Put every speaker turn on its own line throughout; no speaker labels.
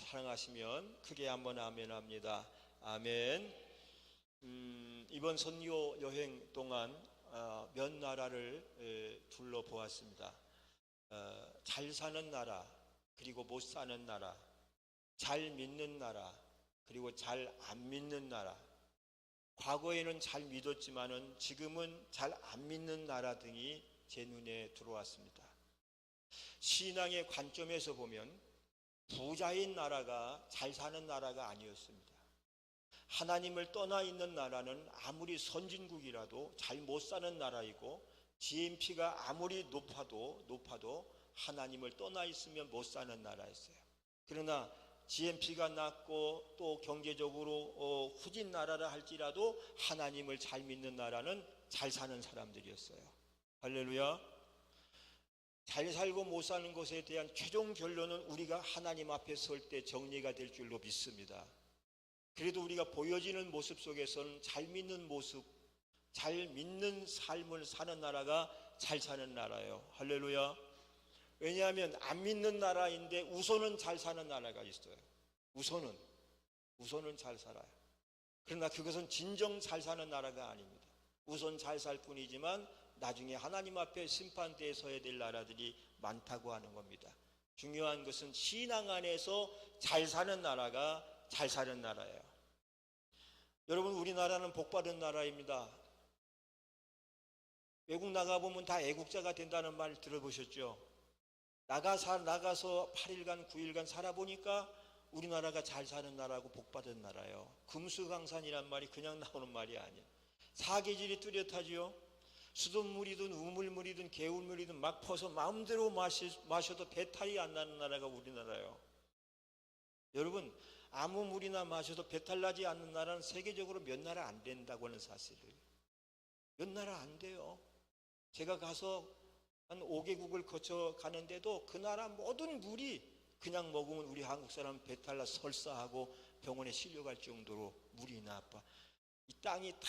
사랑하시면 크게 한번 아멘 합니다. 아멘. 이번 선교 여행 동안 몇 나라를 둘러보았습니다. 잘 사는 나라, 그리고 못 사는 나라, 잘 믿는 나라, 그리고 잘 안 믿는 나라. 과거에는 잘 믿었지만은 지금은 잘 안 믿는 나라 등이 제 눈에 들어왔습니다. 신앙의 관점에서 보면 부자인 나라가 잘 사는 나라가 아니었습니다. 하나님을 떠나 있는 나라는 아무리 선진국이라도 잘 못 사는 나라이고, GNP가 아무리 높아도 하나님을 떠나 있으면 못 사는 나라였어요. 그러나 GNP가 낮고 또 경제적으로 후진 나라라 할지라도 하나님을 잘 믿는 나라는 잘 사는 사람들이었어요. 할렐루야. 잘 살고 못 사는 것에 대한 최종 결론은 우리가 하나님 앞에 설 때 정리가 될 줄로 믿습니다. 그래도 우리가 보여지는 모습 속에서는 잘 믿는 모습, 잘 믿는 삶을 사는 나라가 잘 사는 나라예요. 할렐루야. 왜냐하면 안 믿는 나라인데 우선은 잘 사는 나라가 있어요. 우선은 잘 살아요. 그러나 그것은 진정 잘 사는 나라가 아닙니다. 우선 잘 살 뿐이지만 나중에 하나님 앞에 심판대에 서야 될 나라들이 많다고 하는 겁니다. 중요한 것은 신앙 안에서 잘 사는 나라가 잘 사는 나라예요. 여러분, 우리나라는 복받은 나라입니다. 외국 나가보면 다 애국자가 된다는 말 들어보셨죠? 나가서 8일간 9일간 살아보니까 우리나라가 잘 사는 나라고 복받은 나라예요. 금수강산이란 말이 그냥 나오는 말이 아니에요. 사계절이 뚜렷하지요. 수돗물이든 우물물이든 개울물이든 막 퍼서 마음대로 마셔도 배탈이 안 나는 나라가 우리나라예요. 여러분, 아무 물이나 마셔도 배탈 나지 않는 나라는 세계적으로 몇 나라 안 된다고 하는 사실이에요. 몇 나라 안 돼요. 제가 가서 한 5개국을 거쳐 가는데도 그 나라 모든 물이 그냥 먹으면 우리 한국 사람 배탈 나 설사하고 병원에 실려갈 정도로 물이 나빠. 이 땅이 다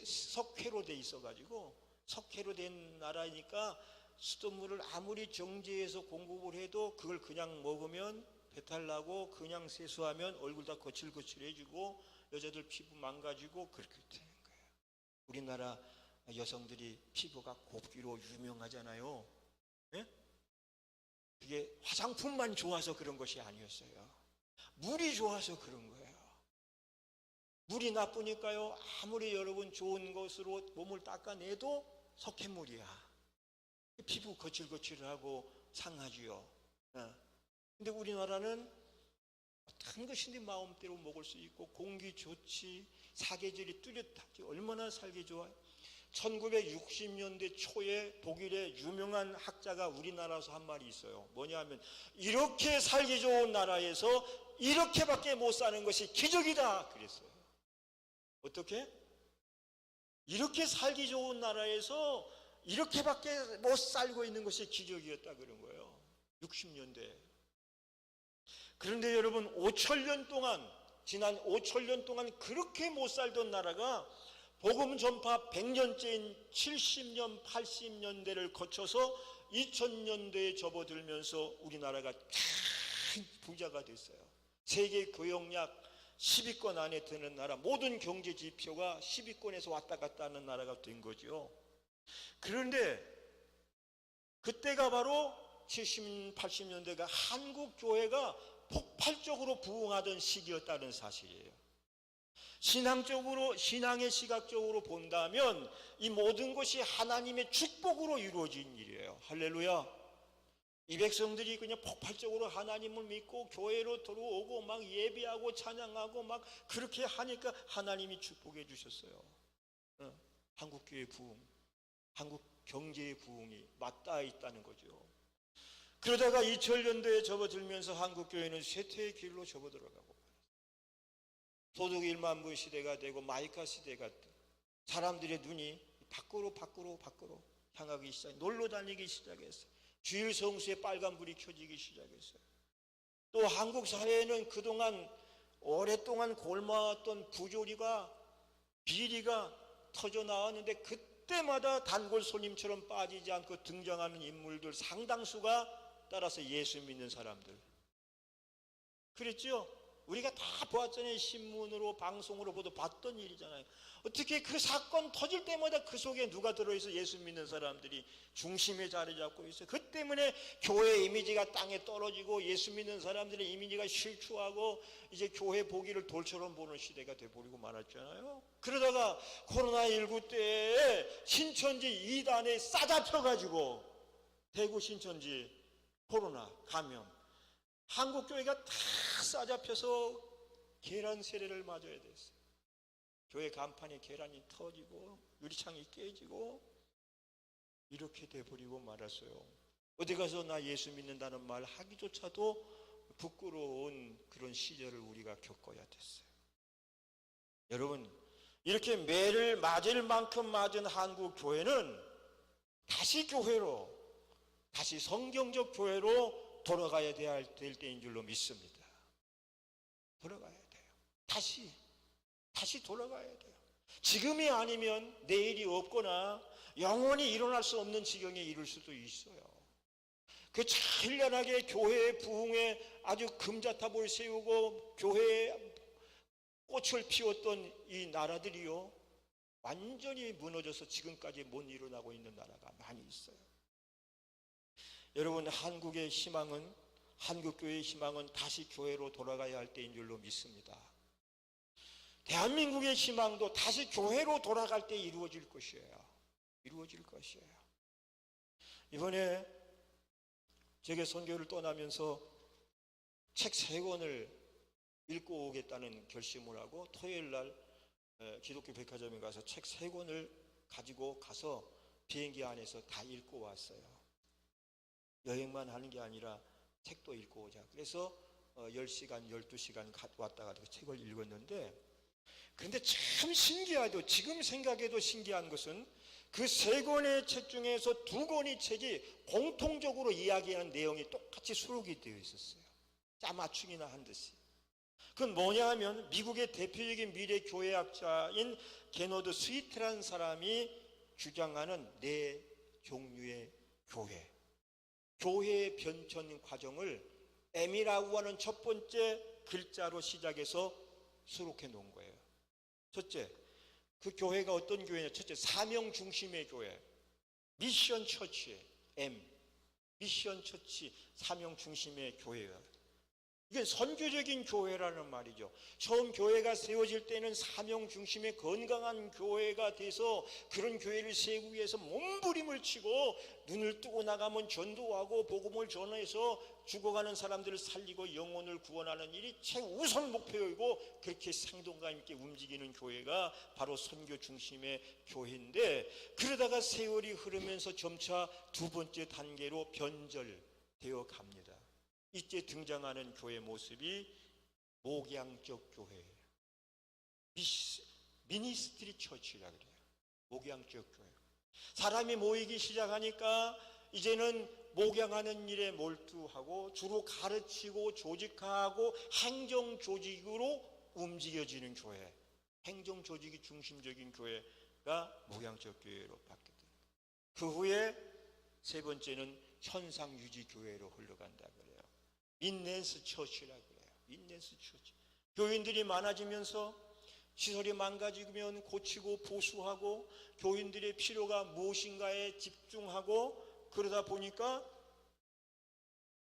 석회로 돼 있어가지고, 석회로 된 나라니까 수돗물을 아무리 정제해서 공급을 해도 그걸 그냥 먹으면 배탈 나고, 그냥 세수하면 얼굴 다 거칠거칠해지고 여자들 피부 망가지고 그렇게 되는 거예요. 우리나라 여성들이 피부가 곱기로 유명하잖아요. 네? 그게 화장품만 좋아서 그런 것이 아니었어요. 물이 좋아서 그런 거예요. 물이 나쁘니까요, 아무리 여러분 좋은 것으로 몸을 닦아내도 석회물이야. 피부 거칠거칠하고 상하지요. 근데 우리나라는 어떤 것인지 마음대로 먹을 수 있고, 공기 좋지, 사계절이 뚜렷하지, 얼마나 살기 좋아요. 1960년대 초에 독일의 유명한 학자가 우리나라에서 한 말이 있어요. 뭐냐면, 이렇게 살기 좋은 나라에서 이렇게밖에 못 사는 것이 기적이다 그랬어요. 어떻게? 이렇게 살기 좋은 나라에서 이렇게밖에 못 살고 있는 것이 기적이었다 그런 거예요. 60년대. 그런데 여러분, 지난 5천년 동안 그렇게 못 살던 나라가 복음 전파 100년째인 70년, 80년대를 거쳐서 2000년대에 접어들면서 우리나라가 큰 부자가 됐어요. 세계 교역약 10위권 안에 드는 나라, 모든 경제 지표가 10위권에서 왔다 갔다 하는 나라가 된 거죠. 그런데 그때가 바로 70, 80년대가 한국 교회가 폭발적으로 부흥하던 시기였다는 사실이에요. 신앙의 시각적으로 본다면 이 모든 것이 하나님의 축복으로 이루어진 일이에요. 할렐루야. 이 백성들이 그냥 폭발적으로 하나님을 믿고 교회로 들어오고 막 예배하고 찬양하고 막 그렇게 하니까 하나님이 축복해 주셨어요. 한국교회 부흥, 한국 경제의 부흥이 맞닿아 있다는 거죠. 그러다가 2000년대에 접어들면서 한국교회는 쇠퇴의 길로 접어들어가고, 소득 1만 불 시대가 되고 마이카 시대가 되고, 사람들의 눈이 밖으로 향하기 시작해 놀러 다니기 시작했어요. 주일 성수에 빨간불이 켜지기 시작했어요. 또 한국 사회에는 그동안 오랫동안 골마왔던 부조리가, 비리가 터져 나왔는데, 그때마다 단골 손님처럼 빠지지 않고 등장하는 인물들 상당수가 따라서 예수 믿는 사람들. 그랬죠? 우리가 다 보았잖아요. 신문으로 방송으로 보도 봤던 일이잖아요. 어떻게 그 사건 터질 때마다 그 속에 누가 들어있어? 예수 믿는 사람들이 중심에 자리 잡고 있어요. 그 때문에 교회 이미지가 땅에 떨어지고 예수 믿는 사람들의 이미지가 실추하고 이제 교회 보기를 돌처럼 보는 시대가 돼버리고 말았잖아요. 그러다가 코로나19 때에 신천지 이단에 싸잡혀가지고 대구 신천지 코로나 감염, 한국교회가 다 싸잡혀서 계란 세례를 맞아야 됐어요. 교회 간판에 계란이 터지고 유리창이 깨지고 이렇게 돼버리고 말았어요. 어디 가서 나 예수 믿는다는 말 하기조차도 부끄러운 그런 시절을 우리가 겪어야 됐어요. 여러분, 이렇게 매를 맞을 만큼 맞은 한국 교회는 다시 교회로, 다시 성경적 교회로 돌아가야 될 때인 줄로 믿습니다. 돌아가야 돼요. 다시 돌아가야 돼요. 지금이 아니면 내일이 없거나 영원히 일어날 수 없는 지경에 이를 수도 있어요. 그 찬란하게 교회의 부흥에 아주 금자탑을 세우고 교회에 꽃을 피웠던 이 나라들이요, 완전히 무너져서 지금까지 못 일어나고 있는 나라가 많이 있어요. 여러분, 한국의 희망은, 한국교회의 희망은 다시 교회로 돌아가야 할 때인 줄로 믿습니다. 대한민국의 희망도 다시 교회로 돌아갈 때 이루어질 것이에요. 이루어질 것이에요. 이번에 제가 선교를 떠나면서 책 3권을 읽고 오겠다는 결심을 하고 토요일 날 기독교 백화점에 가서 책 3권을 가지고 가서 비행기 안에서 다 읽고 왔어요. 여행만 하는 게 아니라 책도 읽고 오자. 그래서 10시간, 12시간 왔다가 그 책을 읽었는데, 그런데 참 신기하죠. 지금 생각해도 신기한 것은 그 3권의 책 중에서 2권의 책이 공통적으로 이야기하는 내용이 똑같이 수록이 되어 있었어요. 짜맞추기나 한 듯이. 그건 뭐냐 하면 미국의 대표적인 미래 교회학자인 게너드 스위트라는 사람이 주장하는 4종류의 교회의 변천 과정을 M이라고 하는 첫 번째 글자로 시작해서 수록해 놓은 거예요. 첫째, 그 교회가 어떤 교회냐? 첫째, 사명 중심의 교회, 미션 처치, M, 미션 처치, 사명 중심의 교회예요. 이게 선교적인 교회라는 말이죠. 처음 교회가 세워질 때는 사명 중심의 건강한 교회가 돼서 그런 교회를 세우기 위해서 몸부림을 치고 눈을 뜨고 나가면 전도하고 복음을 전해서 죽어가는 사람들을 살리고 영혼을 구원하는 일이 최우선 목표이고, 그렇게 생동감 있게 움직이는 교회가 바로 선교 중심의 교회인데, 그러다가 세월이 흐르면서 점차 2번째 단계로 변절되어 갑니다. 이때 등장하는 교회 모습이 목양적 교회예요. 미니스트리 처치라 그래요. 목양적 교회. 사람이 모이기 시작하니까 이제는 목양하는 일에 몰두하고 주로 가르치고 조직하고 행정 조직으로 움직여지는 교회, 행정 조직이 중심적인 교회가 목양적 교회로 바뀌었다. 그 후에 3번째는 현상 유지 교회로 흘러간다 그래요. 민넨스 처치라 그래요. 민넨스 처치. 교인들이 많아지면서 시설이 망가지면 고치고 보수하고 교인들의 필요가 무엇인가에 집중하고, 그러다 보니까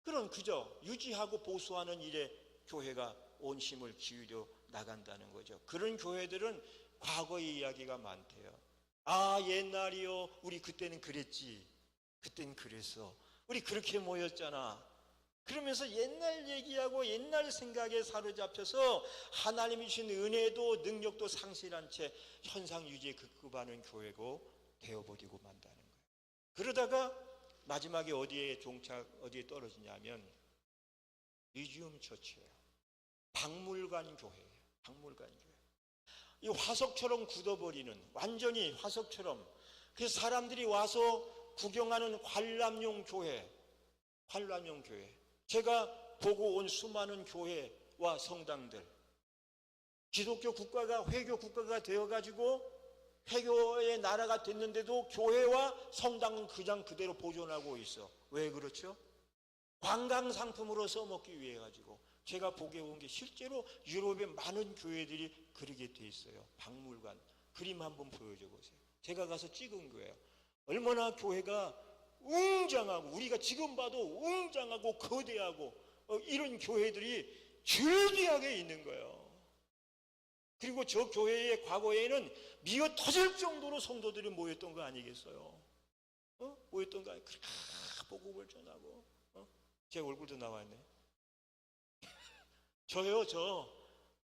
그저 유지하고 보수하는 일에 교회가 온 힘을 기울여 나간다는 거죠. 그런 교회들은 과거의 이야기가 많대요. 아, 옛날이요, 우리 그때는 그랬지, 그땐 그랬어, 우리 그렇게 모였잖아. 그러면서 옛날 얘기하고 옛날 생각에 사로잡혀서 하나님이 주신 은혜도 능력도 상실한 채 현상 유지에 급급하는 교회고 되어버리고 만다는 거예요. 그러다가 마지막에 어디에 떨어지냐면 뮤지엄 처치예요. 박물관 교회예요. 박물관 교회. 이 화석처럼 굳어버리는, 완전히 화석처럼. 그래서 사람들이 와서 구경하는 관람용 교회. 제가 보고 온 수많은 교회와 성당들, 기독교 국가가 회교 국가가 되어가지고 회교의 나라가 됐는데도 교회와 성당은 그냥 그대로 보존하고 있어. 왜 그렇죠? 관광 상품으로 써먹기 위해 가지고 제가 보게 온 게 실제로 유럽의 많은 교회들이 그러게 돼 있어요. 박물관 그림 한번 보여줘 보세요. 제가 가서 찍은 거예요. 얼마나 교회가 웅장하고 우리가 지금 봐도 웅장하고 거대하고 이런 교회들이 즐비하게 있는 거예요. 그리고 저 교회의 과거에는 미어 터질 정도로 성도들이 모였던 거 아니겠어요? 모였던 거 아니에요? 그렇게 복음을 전하고 제 얼굴도 나왔네. 저요, 저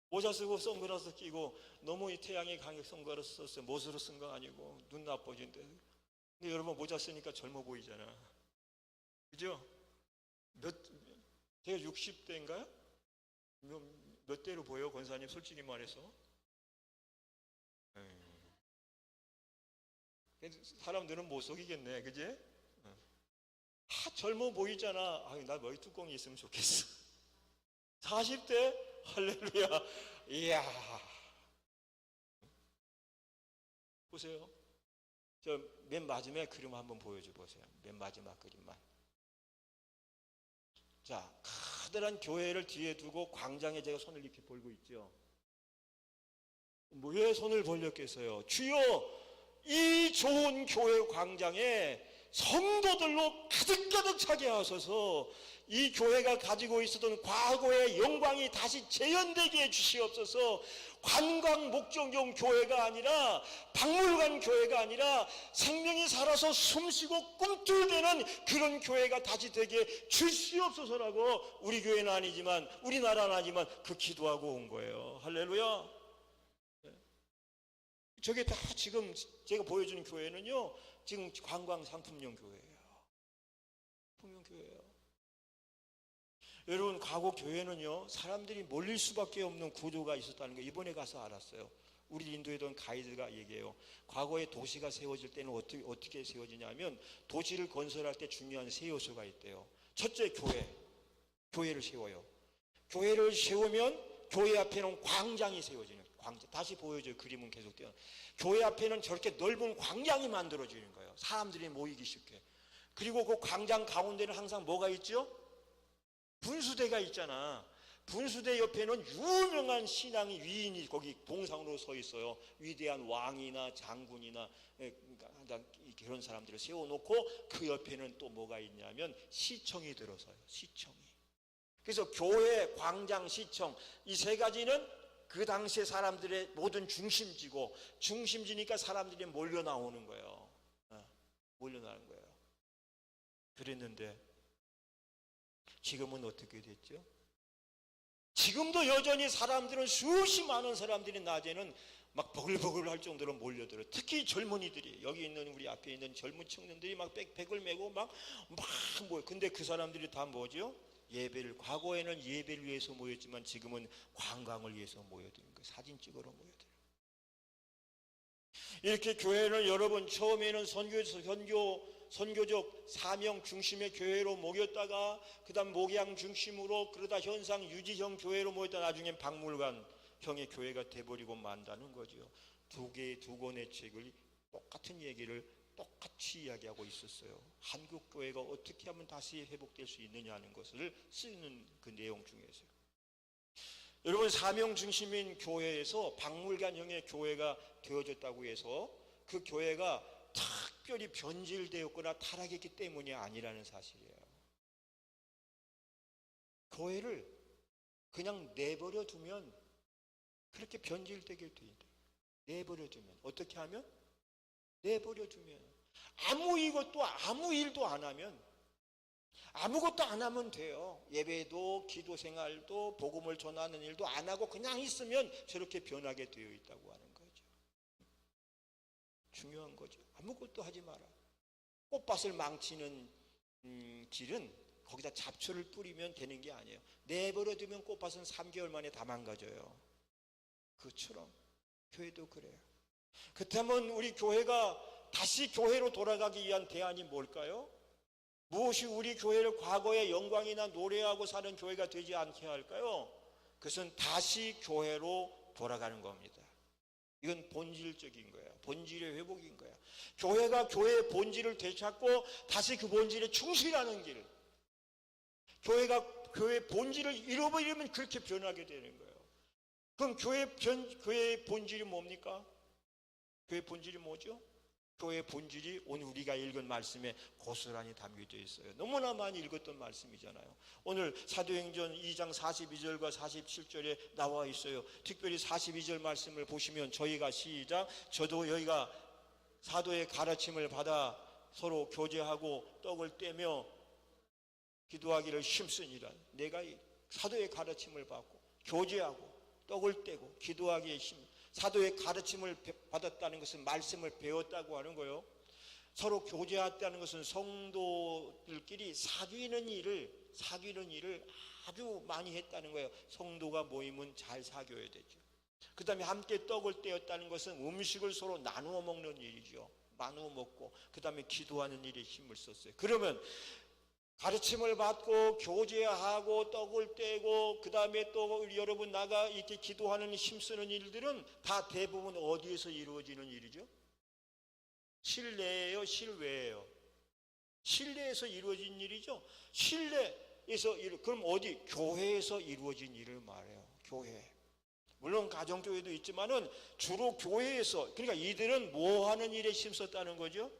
모자 쓰고 선글라스 끼고 너무 이 태양이 강하게 선글라스 썼어요. 못으로 쓴 거 아니고 눈 나빠진데. 근데 여러분 모자 쓰니까 젊어 보이잖아. 그죠? 제가 60대인가요? 몇 대로 보여, 권사님? 솔직히 말해서. 사람들은 못 속이겠네, 그지? 젊어 보이잖아. 나 머리 뚜껑이 있으면 좋겠어. 40대? 할렐루야. 이야. 보세요. 저 맨 마지막에 그림 한번 보여줘 보세요. 맨 마지막 그림만. 자, 커다란 교회를 뒤에 두고 광장에 제가 손을 이렇게 벌고 있죠. 왜 손을 벌렸겠어요? 주여, 이 좋은 교회 광장에 성도들로 가득가득 차게 하소서. 이 교회가 가지고 있었던 과거의 영광이 다시 재현되게 해주시옵소서. 관광 목적용 교회가 아니라, 박물관 교회가 아니라 생명이 살아서 숨쉬고 꿈틀대는 그런 교회가 다시 되게 주시옵소서라고, 우리 교회는 아니지만, 우리나라는 아니지만 그 기도하고 온 거예요. 할렐루야. 저게 다 지금 제가 보여주는 교회는요, 지금 관광 상품용 교회예요. 상품용 교회예요. 여러분, 과거 교회는요, 사람들이 몰릴 수밖에 없는 구조가 있었다는 거 이번에 가서 알았어요. 우리 인도에 던 가이드가 얘기해요. 과거에 도시가 세워질 때는 어떻게 세워지냐면, 도시를 건설할 때 중요한 세 요소가 있대요. 첫째, 교회를 세워요. 교회를 세우면 교회 앞에는 광장이 세워지는 거예요. 광장. 다시 보여줘요. 그림은 계속돼요. 교회 앞에는 저렇게 넓은 광장이 만들어지는 거예요. 사람들이 모이기 쉽게. 그리고 그 광장 가운데는 항상 뭐가 있죠? 분수대가 있잖아. 분수대 옆에는 유명한 신앙의 위인이 거기 동상으로 서 있어요. 위대한 왕이나 장군이나 그런 사람들을 세워놓고 그 옆에는 또 뭐가 있냐면 시청이 들어서요. 시청이. 그래서 교회, 광장, 시청 이 세 가지는 그 당시에 사람들의 모든 중심지고, 중심지니까 사람들이 몰려 나오는 거예요. 몰려 나오는 거예요. 그랬는데 지금은 어떻게 됐죠? 지금도 여전히 사람들은 수십 많은 사람들이 낮에는 막 버글버글 할 정도로 몰려들어요. 특히 젊은이들이, 여기 있는 우리 앞에 있는 젊은 청년들이 막 백팩을 메고 막 모여. 근데 그 사람들이 다 뭐죠? 예배를, 과거에는 예배를 위해서 모였지만 지금은 관광을 위해서 모여드는 거예요. 사진 찍으러 모여들어요. 이렇게 교회는 여러분, 처음에는 선교적 사명 중심의 교회로 모였다가 그 다음 목양 중심으로, 그러다 현상 유지형 교회로 모였다 나중엔 박물관형의 교회가 돼버리고 만다는 거죠. 두 권의 책을 똑같은 얘기를 똑같이 이야기하고 있었어요. 한국 교회가 어떻게 하면 다시 회복될 수 있느냐 하는 것을 쓰는 그 내용 중에서요. 여러분, 사명 중심인 교회에서 박물관형의 교회가 되어졌다고 해서 그 교회가 특별히 변질되었거나 타락했기 때문이 아니라는 사실이에요. 교회를 그냥 내버려 두면 그렇게 변질되게 돼 있다. 내버려 두면 어떻게 하면? 내버려 두면 아무 일도 안 하면, 아무것도 안 하면 돼요. 예배도 기도 생활도 복음을 전하는 일도 안 하고 그냥 있으면 저렇게 변하게 되어 있다고 하는 거죠. 중요한 거죠. 아무것도 하지 마라. 꽃밭을 망치는 길은 거기다 잡초를 뿌리면 되는 게 아니에요. 내버려 두면 꽃밭은 3개월 만에 다 망가져요. 그처럼 교회도 그래요. 그렇다면 우리 교회가 다시 교회로 돌아가기 위한 대안이 뭘까요? 무엇이 우리 교회를 과거의 영광이나 노래하고 사는 교회가 되지 않게 할까요? 그것은 다시 교회로 돌아가는 겁니다. 이건 본질적인 거예요. 본질의 회복인 거예요. 교회가 교회의 본질을 되찾고 다시 그 본질에 충실하는 길, 교회 본질을 잃어버리면 그렇게 변하게 되는 거예요. 그럼 교회의 본질이 뭡니까? 교회의 본질이 뭐죠? 교회의 본질이 오늘 우리가 읽은 말씀에 고스란히 담겨져 있어요. 너무나 많이 읽었던 말씀이잖아요. 오늘 사도행전 2장 42절과 47절에 나와 있어요. 특별히 42절 말씀을 보시면 저희가 시작, 저도 여기가 사도의 가르침을 받아 서로 교제하고 떡을 떼며 기도하기를 힘쓰니라. 내가 사도의 가르침을 받고 교제하고 떡을 떼고 기도하기에 사도의 가르침을 받았다는 것은 말씀을 배웠다고 하는 거예요. 서로 교제했다는 것은 성도들끼리 사귀는 일을 아주 많이 했다는 거예요. 성도가 모이면 잘 사귀어야 되죠. 그 다음에 함께 떡을 떼었다는 것은 음식을 서로 나누어 먹는 일이죠. 나누어 먹고 그 다음에 기도하는 일에 힘을 썼어요. 그러면 가르침을 받고 교제하고 떡을 떼고 그 다음에 또 여러분 나가 이렇게 기도하는 힘쓰는 일들은 다 대부분 어디에서 이루어지는 일이죠? 실내예요, 실외예요? 실내에서 이루어진 일이죠. 실내에서 그럼 어디? 교회에서 이루어진 일을 말해요. 교회. 물론 가정교회도 있지만은 주로 교회에서. 그러니까 이들은 뭐 하는 일에 힘썼다는 거죠?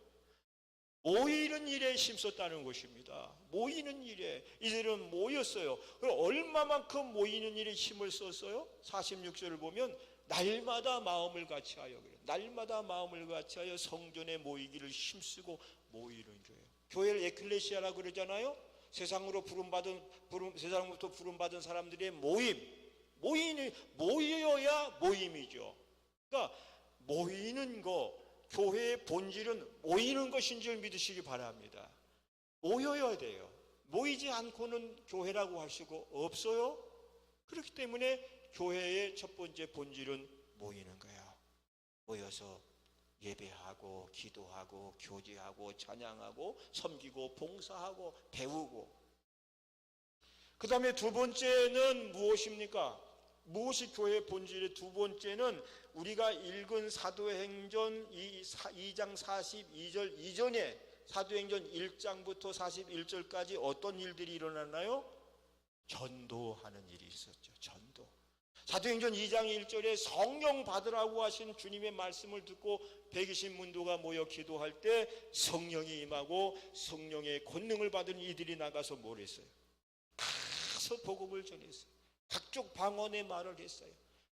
모이는 일에 힘썼다는 것입니다. 모이는 일에 이들은 모였어요. 그럼 얼마만큼 모이는 일에 힘을 썼어요? 46절을 보면 날마다 마음을 같이하여 그래요. 날마다 마음을 같이하여 성전에 모이기를 힘쓰고 모이는 교회. 교회를 에클레시아라고 그러잖아요. 세상으로부터 부름받은 사람들의 모여야 모임이죠. 그러니까 모이는 거. 교회의 본질은 모이는 것인 줄 믿으시기 바랍니다. 모여야 돼요. 모이지 않고는 교회라고 할 수가 없어요. 그렇기 때문에 교회의 첫 번째 본질은 모이는 거예요. 모여서 예배하고 기도하고 교제하고 찬양하고 섬기고 봉사하고 배우고. 그 다음에 두 번째는 무엇입니까? 무엇이 교회의 본질의 두 번째는 우리가 읽은 사도행전 2장 42절 이전에 사도행전 1장부터 41절까지 어떤 일들이 일어났나요? 전도하는 일이 있었죠. 전도. 사도행전 2장 1절에 성령 받으라고 하신 주님의 말씀을 듣고 120문도가 모여 기도할 때 성령이 임하고 성령의 권능을 받은 이들이 나가서 뭘 했어요? 가서 복음을 전했어요. 각종 방언의 말을 했어요.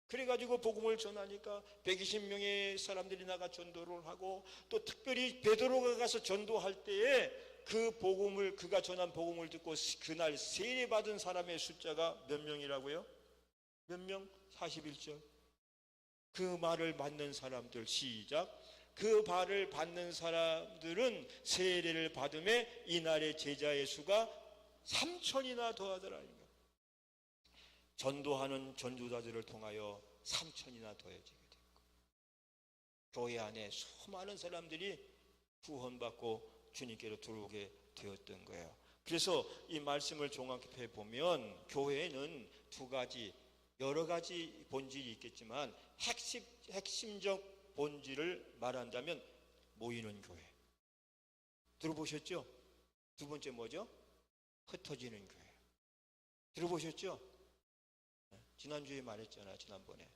그래가지고 복음을 전하니까 120명의 사람들이 나가 전도를 하고 또 특별히 베드로가 가서 전도할 때에 그가 전한 복음을 듣고 그날 세례받은 사람의 숫자가 몇 명이라고요? 몇 명? 41절. 그 말을 받는 사람들 시작. 그 말을 받는 사람들은 세례를 받음에 이날의 제자의 수가 3천이나 더하더라. 전도하는 전도자들을 통하여 3천이나 더해지게 됐고 교회 안에 수많은 사람들이 구원받고 주님께로 들어오게 되었던 거예요. 그래서 이 말씀을 종합해 보면 교회에는 두 가지 여러 가지 본질이 있겠지만 핵심적 본질을 말한다면 모이는 교회. 들어보셨죠? 두 번째 뭐죠? 흩어지는 교회. 들어보셨죠? 지난주에 말했잖아요. 지난번에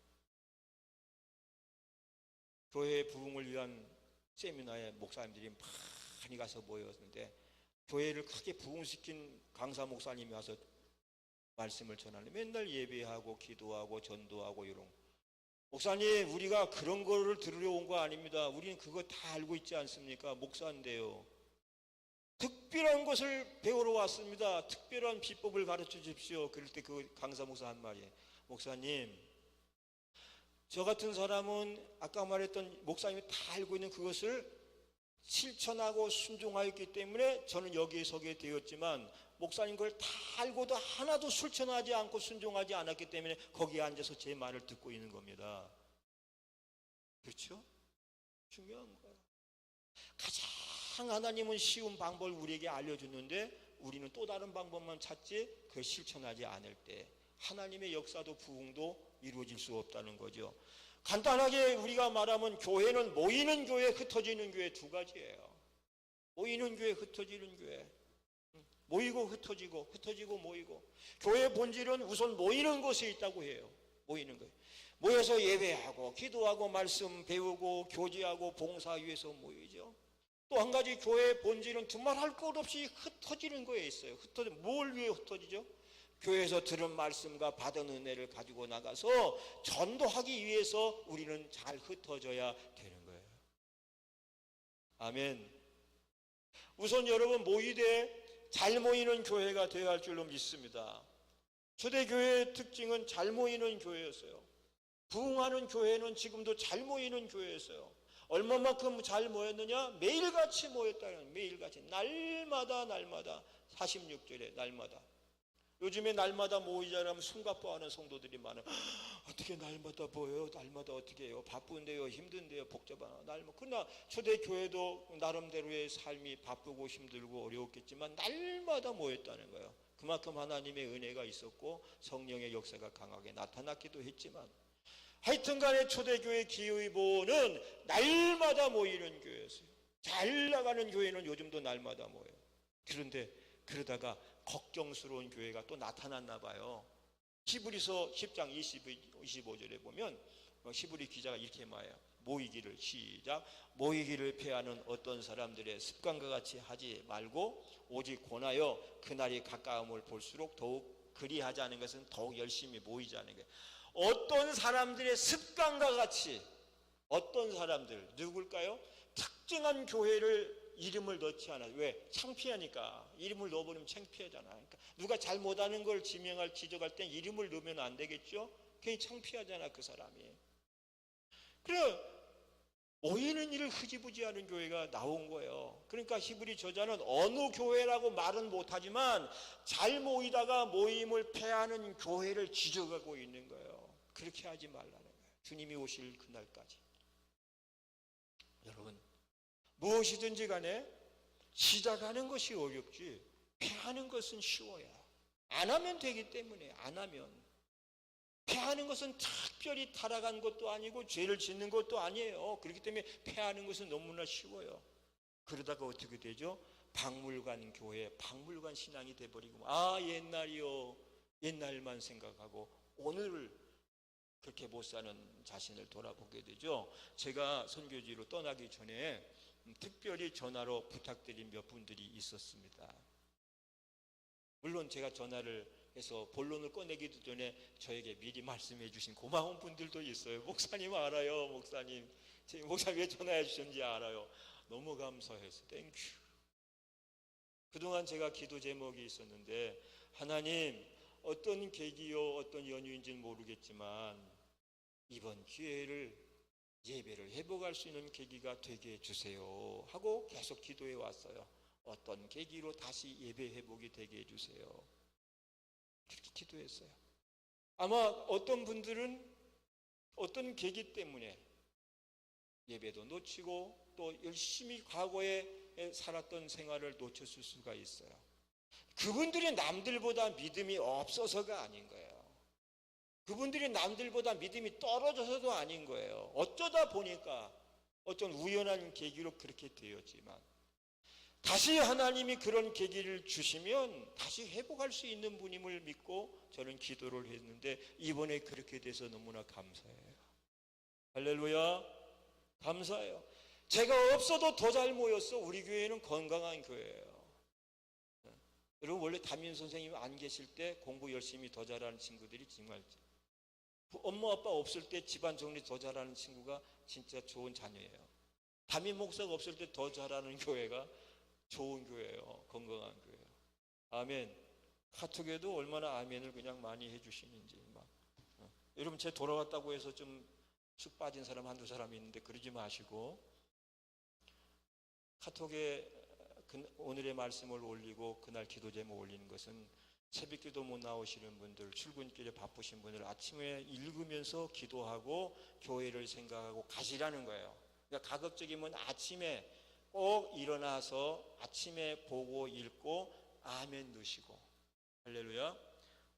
교회 부흥을 위한 세미나에 목사님들이 많이 가서 모였는데 교회를 크게 부흥시킨 강사 목사님이 와서 말씀을 전하는데 맨날 예배하고 기도하고 전도하고 이런. 목사님, 우리가 그런 거를 들으려 온 거 아닙니다. 우리는 그거 다 알고 있지 않습니까? 목사인데요. 특별한 것을 배우러 왔습니다. 특별한 비법을 가르쳐 주십시오. 그럴 때 그 강사 목사 한 말이에요. 목사님, 저 같은 사람은 아까 말했던 목사님이 다 알고 있는 그것을 실천하고 순종하였기 때문에 저는 여기에 서게 되었지만 목사님 그걸 다 알고도 하나도 실천하지 않고 순종하지 않았기 때문에 거기에 앉아서 제 말을 듣고 있는 겁니다. 그렇죠? 중요한 거예요. 가장 하나님은 쉬운 방법을 우리에게 알려주는데 우리는 또 다른 방법만 찾지 그걸 실천하지 않을 때 하나님의 역사도 부흥도 이루어질 수 없다는 거죠. 간단하게 우리가 말하면 교회는 모이는 교회, 흩어지는 교회 두 가지예요. 모이는 교회, 흩어지는 교회. 모이고 흩어지고 모이고. 교회의 본질은 우선 모이는 곳에 있다고 해요. 모이는 거예요. 모여서 예배하고 기도하고 말씀 배우고 교제하고 봉사 위해서 모이죠. 또 한 가지 교회의 본질은 두말할 것 없이 흩어지는 거에 있어요. 뭘 위해 흩어지죠? 교회에서 들은 말씀과 받은 은혜를 가지고 나가서 전도하기 위해서 우리는 잘 흩어져야 되는 거예요. 아멘. 우선 여러분 모이되 잘 모이는 교회가 되어야 할 줄로 믿습니다. 초대교회의 특징은 잘 모이는 교회였어요. 부흥하는 교회는 지금도 잘 모이는 교회였어요. 얼마만큼 잘 모였느냐? 매일같이 모였다는, 매일같이 날마다 46절에 날마다. 요즘에 날마다 모이자라면 숨가빠하는 성도들이 많아요. 어떻게 날마다 모여요? 날마다 어떻게 해요? 바쁜데요? 힘든데요? 복잡하나? 그러나 초대교회도 나름대로의 삶이 바쁘고 힘들고 어려웠겠지만 날마다 모였다는 거예요. 그만큼 하나님의 은혜가 있었고 성령의 역사가 강하게 나타났기도 했지만, 하여튼간에 초대교회 기의보는 날마다 모이는 교회였어요. 잘 나가는 교회는 요즘도 날마다 모여요. 그런데 그러다가 걱정스러운 교회가 또 나타났나 봐요. 히브리서 10장 25절에 보면 히브리 기자가 이렇게 말해요. 모이기를 패하는 어떤 사람들의 습관과 같이 하지 말고 오직 권하여 그날이 가까움을 볼수록 더욱 그리하지 않은 것은 더욱 열심히 모이자는 거예요. 어떤 사람들의 습관과 같이, 어떤 사람들 누굴까요? 특정한 교회를 이름을 넣지 않아요. 왜? 창피하니까. 이름을 넣어버리면 창피하잖아. 그러니까 누가 잘못하는 걸 지적할 땐 이름을 넣으면 안 되겠죠? 괜히 창피하잖아, 그 사람이. 그래, 모이는 일을 흐지부지하는 교회가 나온 거예요. 그러니까 히브리 저자는 어느 교회라고 말은 못하지만 잘 모이다가 모임을 패하는 교회를 지적하고 있는 거예요. 그렇게 하지 말라는 거예요. 주님이 오실 그날까지. 여러분, 무엇이든지 간에 시작하는 것이 어렵지 패하는 것은 쉬워요. 안 하면 되기 때문에. 안 하면. 패하는 것은 특별히 타락한 것도 아니고 죄를 짓는 것도 아니에요. 그렇기 때문에 패하는 것은 너무나 쉬워요. 그러다가 어떻게 되죠? 박물관 교회, 박물관 신앙이 돼버리고, 옛날이요, 옛날만 생각하고 오늘을 그렇게 못 사는 자신을 돌아보게 되죠. 제가 선교지로 떠나기 전에 특별히 전화로 부탁드린 몇 분들이 있었습니다. 물론 제가 전화를 해서 본론을 꺼내기도 전에 저에게 미리 말씀해 주신 고마운 분들도 있어요. 목사님 알아요. 목사님 왜 전화해 주셨는지 알아요. 너무 감사해서 땡큐. 그동안 제가 기도 제목이 있었는데, 하나님 어떤 계기요 어떤 연유인지는 모르겠지만 이번 기회를 예배를 회복할 수 있는 계기가 되게 해주세요 하고 계속 기도해 왔어요. 어떤 계기로 다시 예배 회복이 되게 해주세요. 그렇게 기도했어요. 아마 어떤 분들은 어떤 계기 때문에 예배도 놓치고 또 열심히 과거에 살았던 생활을 놓쳤을 수가 있어요. 그분들이 남들보다 믿음이 없어서가 아닌 거예요. 그분들이 남들보다 믿음이 떨어져서도 아닌 거예요. 어쩌다 보니까 어떤 우연한 계기로 그렇게 되었지만, 다시 하나님이 그런 계기를 주시면 다시 회복할 수 있는 분임을 믿고 저는 기도를 했는데, 이번에 그렇게 돼서 너무나 감사해요. 할렐루야, 감사해요. 제가 없어도 더 잘 모였어. 우리 교회는 건강한 교회예요. 여러분, 원래 담임 선생님 안 계실 때 공부 열심히 더 잘하는 친구들이 정말, 엄마 아빠 없을 때 집안 정리 더 잘하는 친구가 진짜 좋은 자녀예요. 담임 목사가 없을 때 더 잘하는 교회가 좋은 교회예요. 건강한 교회예요. 아멘. 카톡에도 얼마나 아멘을 그냥 많이 해주시는지 막. 여러분, 제 돌아왔다고 해서 좀 쑥 빠진 사람 한두 사람 있는데 그러지 마시고, 카톡에 오늘의 말씀을 올리고 그날 기도 제목 올리는 것은 새벽기도 못 나오시는 분들, 출근길에 바쁘신 분들 아침에 읽으면서 기도하고 교회를 생각하고 가시라는 거예요. 그러니까 가급적이면 아침에 꼭 일어나서 아침에 보고 읽고 아멘 넣으시고. 할렐루야.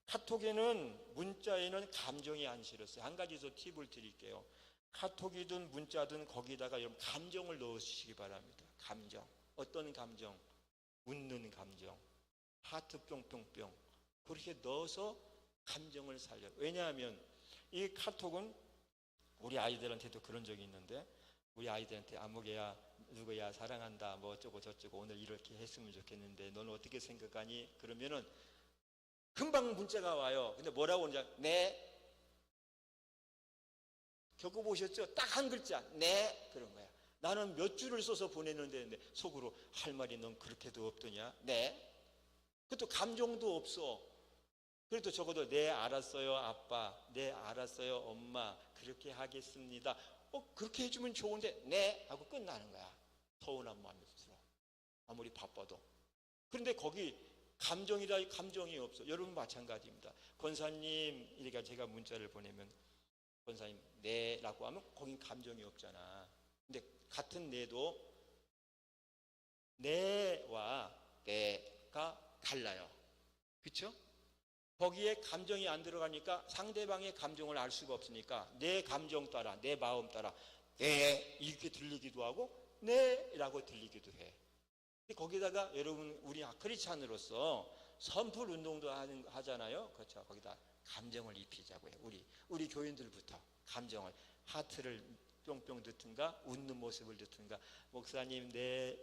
카톡에는, 문자에는 감정이 안 실었어요. 한 가지 더 팁을 드릴게요. 카톡이든 문자든 거기다가 여러분 감정을 넣으시기 바랍니다. 감정. 어떤 감정? 웃는 감정, 하트 뿅뿅뿅 그렇게 넣어서 감정을 살려. 왜냐하면 이 카톡은 우리 아이들한테도 그런 적이 있는데, 우리 아이들한테 아무개야 누구야 사랑한다 뭐 어쩌고 저쩌고 오늘 이렇게 했으면 좋겠는데 너는 어떻게 생각하니? 그러면은 금방 문자가 와요. 근데 뭐라고 오는지 네. 겪어보셨죠? 딱 한 글자 네 그런 거야. 나는 몇 줄을 써서 보내는데 속으로 할 말이 넌 그렇게도 없더냐? 네. 그것도 감정도 없어. 그래도 적어도 네 알았어요 아빠, 네 알았어요 엄마, 그렇게 하겠습니다. 그렇게 해주면 좋은데 네 하고 끝나는 거야. 서운한 마음이 들어. 아무리 바빠도. 그런데 거기 감정이라 감정이 없어. 여러분 마찬가지입니다. 권사님 이렇게 제가 문자를 보내면 권사님 네 라고 하면 거긴 감정이 없잖아. 근데 같은 네도 네와 네가 달라요. 그렇죠? 거기에 감정이 안 들어가니까 상대방의 감정을 알 수가 없으니까 내 감정 따라 내 마음 따라 네 이렇게 들리기도 하고 네라고 들리기도 해. 근데 거기다가 여러분 우리 크리스찬으로서 선풀 운동도 하잖아요. 그렇죠? 거기다 감정을 입히자고요. 우리 교인들부터 감정을 하트를 뿅뿅 듣든가 웃는 모습을 듣든가 목사님 네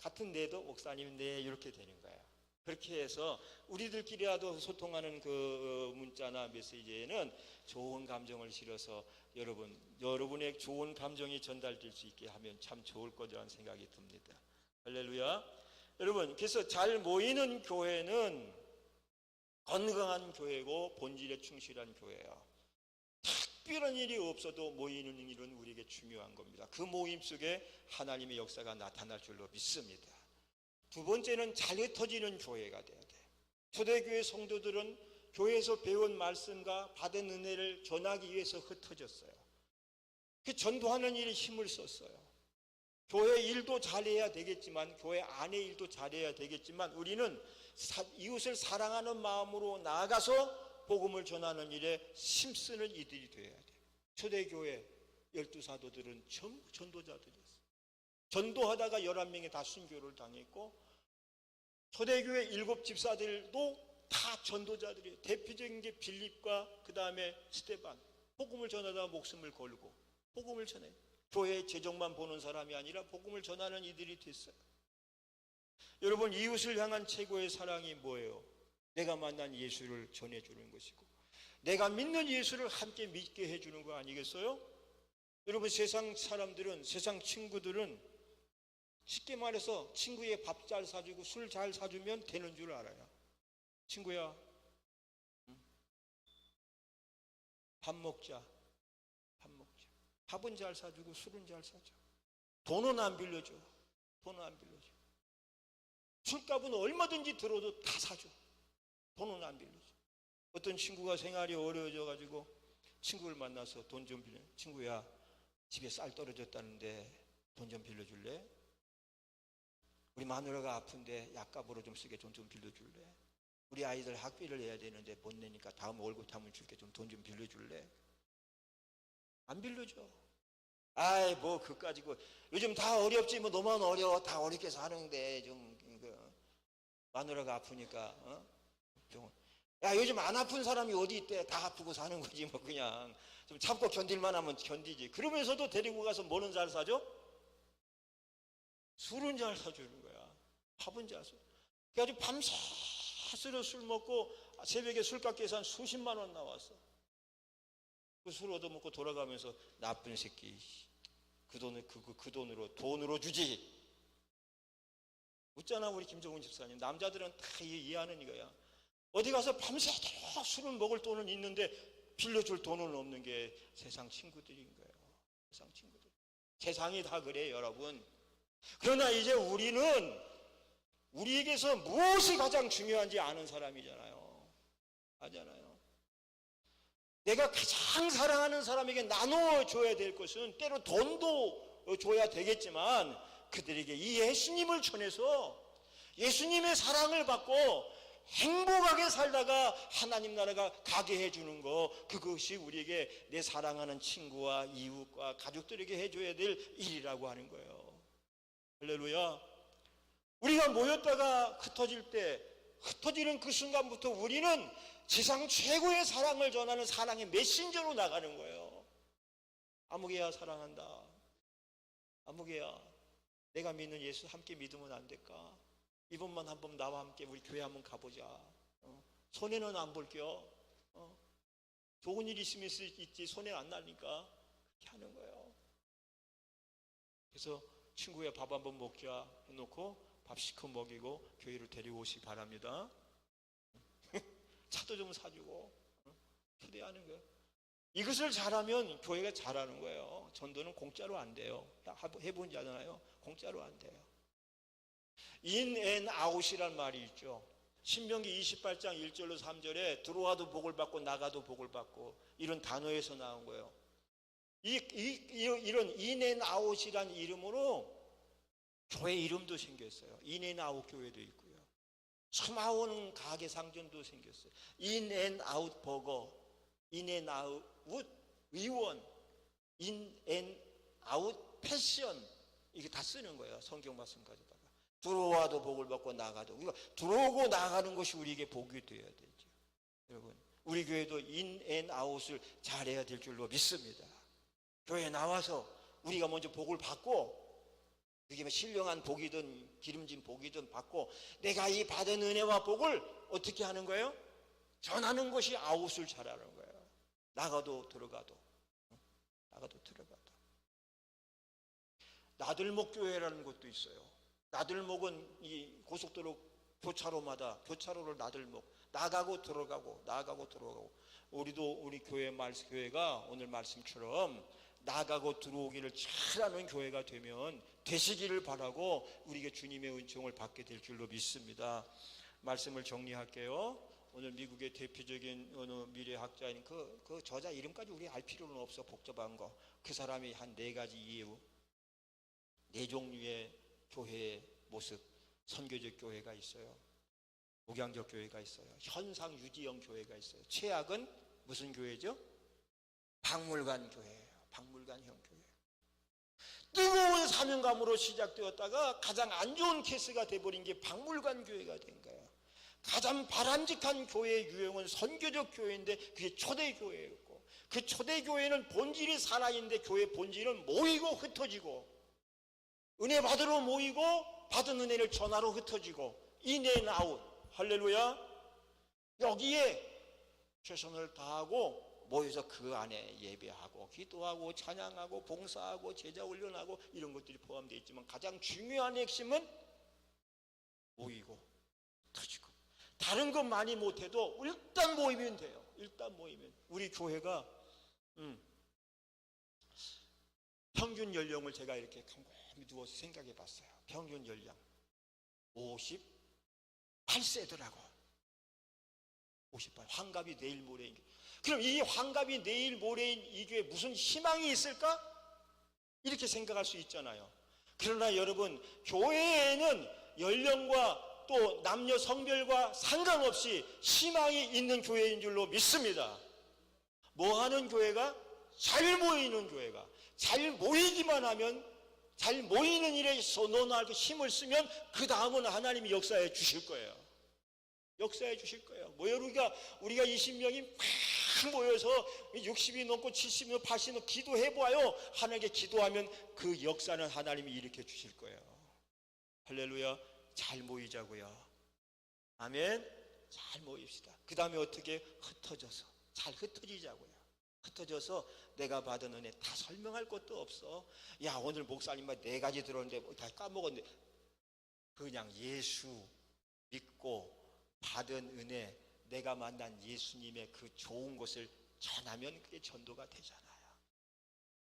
같은 네도 목사님 네 이렇게 되는 거예요. 그렇게 해서 우리들끼리라도 소통하는 그 문자나 메시지에는 좋은 감정을 실어서 여러분의 좋은 감정이 전달될 수 있게 하면 참 좋을 거라는 생각이 듭니다. 할렐루야. 여러분 그래서 잘 모이는 교회는 건강한 교회고 본질에 충실한 교회예요. 특별한 일이 없어도 모이는 일은 우리에게 중요한 겁니다. 그 모임 속에 하나님의 역사가 나타날 줄로 믿습니다. 두 번째는 잘 흩어지는 교회가 돼야 돼. 초대교회 성도들은 교회에서 배운 말씀과 받은 은혜를 전하기 위해서 흩어졌어요. 그 전도하는 일에 힘을 썼어요. 교회 일도 잘해야 되겠지만 교회 안에 일도 잘해야 되겠지만 우리는 이웃을 사랑하는 마음으로 나아가서 복음을 전하는 일에 힘쓰는 이들이 되어야 돼. 초대교회 12사도들은 전부 전도자들이었어요. 전도하다가 11명이 다 순교를 당했고 초대교회 7집사들도 다 전도자들이에요. 대표적인 게 빌립과 그 다음에 스데반. 복음을 전하다가 목숨을 걸고 복음을 전해요. 교회의 재정만 보는 사람이 아니라 복음을 전하는 이들이 됐어요. 여러분 이웃을 향한 최고의 사랑이 뭐예요? 내가 만난 예수를 전해주는 것이고 내가 믿는 예수를 함께 믿게 해주는 거 아니겠어요? 여러분 세상 사람들은 세상 친구들은 쉽게 말해서 친구의 밥 잘 사주고 술 잘 사주면 되는 줄 알아요. 친구야 밥 먹자. 밥은 잘 사주고 술은 잘 사줘. 돈은 안 빌려줘. 술값은 얼마든지 들어도 다 사줘. 돈은 안 빌려줘. 어떤 친구가 생활이 어려워져 가지고 친구를 만나서 돈 좀 빌려. 친구야 집에 쌀 떨어졌다는데 돈 좀 빌려줄래? 우리 마누라가 아픈데 약값으로 좀 쓰게 돈 좀 빌려줄래? 우리 아이들 학비를 내야 되는데 못 내니까 다음 월급 타면 줄게 좀 돈 좀 빌려줄래? 안 빌려줘. 아이 뭐 그까지 요즘 다 어렵지 뭐 너만 어려워. 다 어렵게 사는데 좀 마누라가 아프니까 야 요즘 안 아픈 사람이 어디 있대. 다 아프고 사는 거지 뭐 그냥 좀 참고 견딜만 하면 견디지. 그러면서도 데리고 가서 뭐는 잘 사줘? 술은 잘 사주는 거야. 밥은 잘 사. 그래가지고 밤새도록 술 먹고 새벽에 술값 계산 수십만 원 나왔어. 그 술 얻어먹고 돌아가면서 나쁜 새끼 그 돈으로 주지. 웃잖아 우리 김정은 집사님. 남자들은 다 이해하는 이거야. 어디 가서 밤새도록 술을 먹을 돈은 있는데 빌려줄 돈은 없는 게 세상 친구들인 거예요. 세상 친구들. 세상이 다 그래 여러분. 그러나 이제 우리는 우리에게서 무엇이 가장 중요한지 아는 사람이잖아요. 아잖아요. 내가 가장 사랑하는 사람에게 나눠줘야 될 것은 때로 돈도 줘야 되겠지만 그들에게 이 예수님을 전해서 예수님의 사랑을 받고 행복하게 살다가 하나님 나라가 가게 해주는 거, 그것이 우리에게 내 사랑하는 친구와 이웃과 가족들에게 해줘야 될 일이라고 하는 거예요. 할렐루야. 우리가 모였다가 흩어질 때 흩어지는 그 순간부터 우리는 세상 최고의 사랑을 전하는 사랑의 메신저로 나가는 거예요. 아무개야 사랑한다. 아무개야 내가 믿는 예수 함께 믿으면 안 될까? 이번만 한번 나와 함께 우리 교회 한번 가보자. 손해는 안 볼게요. 좋은 일 있으면 있지 손해 안 나니까 그렇게 하는 거예요. 그래서 친구야 밥 한번 먹자 해놓고 밥 시켜 먹이고 교회로 데리고 오시기 바랍니다. 차도 좀 사주고 초대하는 거예요. 이것을 잘하면 교회가 잘하는 거예요. 전도는 공짜로 안 돼요. 해본 자잖아요. 공짜로 안 돼요. In and out이란 말이 있죠. 신명기 28장 1절로 3절에 들어와도 복을 받고 나가도 복을 받고 이런 단어에서 나온 거예요. 이런 in and out이란 이름으로 교회 이름도 생겼어요. in and out 교회도 있고요. 소마오는 가게 상점도 생겼어요. in and out 버거, in and out 의원, in and out 패션 이게 다 쓰는 거예요. 성경 말씀 가지다가 들어와도 복을 받고 나가도 그러니까 들어오고 나가는 것이 우리에게 복이 되어야 되죠. 여러분 우리 교회도 in and out을 잘해야 될 줄로 믿습니다. 교회에 나와서 우리가 먼저 복을 받고 그게 신령한 복이든 기름진 복이든 받고 내가 이 받은 은혜와 복을 어떻게 하는 거예요? 전하는 것이 아웃을 잘하는 거예요. 나가도 들어가도 나들목 교회라는 것도 있어요. 나들목은 이 고속도로 교차로를 나들목 나가고 들어가고 우리도 우리 교회가 오늘 말씀처럼 나가고 들어오기를 잘하는 교회가 되시기를 바라고 우리에게 주님의 은총을 받게 될 줄로 믿습니다. 말씀을 정리할게요. 오늘 미국의 대표적인 어느 미래학자인 그 저자 이름까지 우리 알 필요는 없어. 복잡한 거. 그 사람이 한 4가지 이유 4종류의 교회의 모습 선교적 교회가 있어요. 목양적 교회가 있어요. 현상 유지형 교회가 있어요. 최악은 무슨 교회죠? 박물관 교회예요. 박물관형 교회. 뜨거운 사명감으로 시작되었다가 가장 안 좋은 케이스가 돼버린 게 박물관 교회가 된 거예요. 가장 바람직한 교회의 유형은 선교적 교회인데 그게 초대교회였고 그 초대교회는 본질이 살아있는데 교회 본질은 모이고 흩어지고 은혜 받으러 모이고 받은 은혜를 전하러 흩어지고 in and out 할렐루야 여기에 최선을 다하고 모여서 그 안에 예배하고 기도하고 찬양하고 봉사하고 제자 훈련하고 이런 것들이 포함되어 있지만 가장 중요한 핵심은 모이고 터지고 다른 것 많이 못해도 일단 모이면 돼요. 일단 모이면 우리 교회가 평균 연령을 제가 이렇게 곰곰이 누워서 생각해 봤어요. 평균 연령 58세더라고 58 환갑이 내일 모레인 게 그럼 이 환갑이 내일 모레인 이 교회에 무슨 희망이 있을까? 이렇게 생각할 수 있잖아요. 그러나 여러분 교회에는 연령과 또 남녀 성별과 상관없이 희망이 있는 교회인 줄로 믿습니다. 뭐하는 교회가? 잘 모이는 교회가 잘 모이기만 하면 잘 모이는 일에 논하고 힘을 쓰면 그 다음은 하나님이 역사해 주실 거예요. 역사해 주실 거예요. 우리가 20명이 막 모여서 60이 넘고 70이 넘고 80이 넘고 기도해봐요. 하나님께 기도하면 그 역사는 하나님이 일으켜 주실 거예요. 할렐루야. 잘 모이자고요. 아멘. 잘 모입시다. 그 다음에 어떻게 흩어져서 잘 흩어지자고요. 흩어져서 내가 받은 은혜 다 설명할 것도 없어. 야 오늘 목사님만 4가지 들었는데 다 까먹었는데 그냥 예수 믿고 받은 은혜 내가 만난 예수님의 그 좋은 것을 전하면 그게 전도가 되잖아요.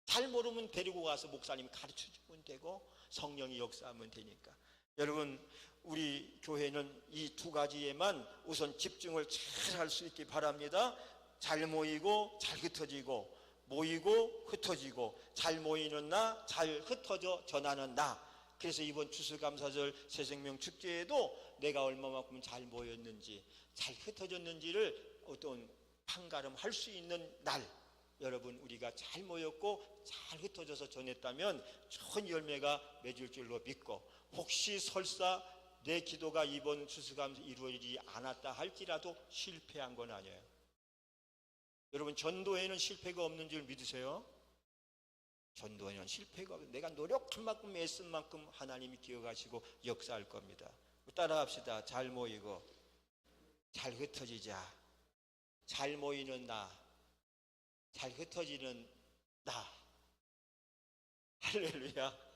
잘 모르면 데리고 가서 목사님이 가르쳐주면 되고 성령이 역사하면 되니까 여러분 우리 교회는 이 2가지에만 우선 집중을 잘 할 수 있기 바랍니다. 잘 모이고 잘 흩어지고 모이고 흩어지고 잘 모이는 나 잘 흩어져 전하는 나. 그래서 이번 추수감사절 새생명 축제에도 내가 얼마만큼 잘 모였는지 잘 흩어졌는지를 어떤 판가름할 수 있는 날 여러분 우리가 잘 모였고 잘 흩어져서 전했다면 좋은 열매가 맺을 줄로 믿고 혹시 설사 내 기도가 이번 추수감사 이루어지지 않았다 할지라도 실패한 건 아니에요. 여러분, 전도에는 실패가 없는 줄 믿으세요? 전도에는 실패가 없어요. 내가 노력한 만큼 애쓴 만큼 하나님이 기억하시고 역사할 겁니다. 따라합시다. 잘 모이고 잘 흩어지자. 잘 모이는 나, 잘 흩어지는 나. 할렐루야.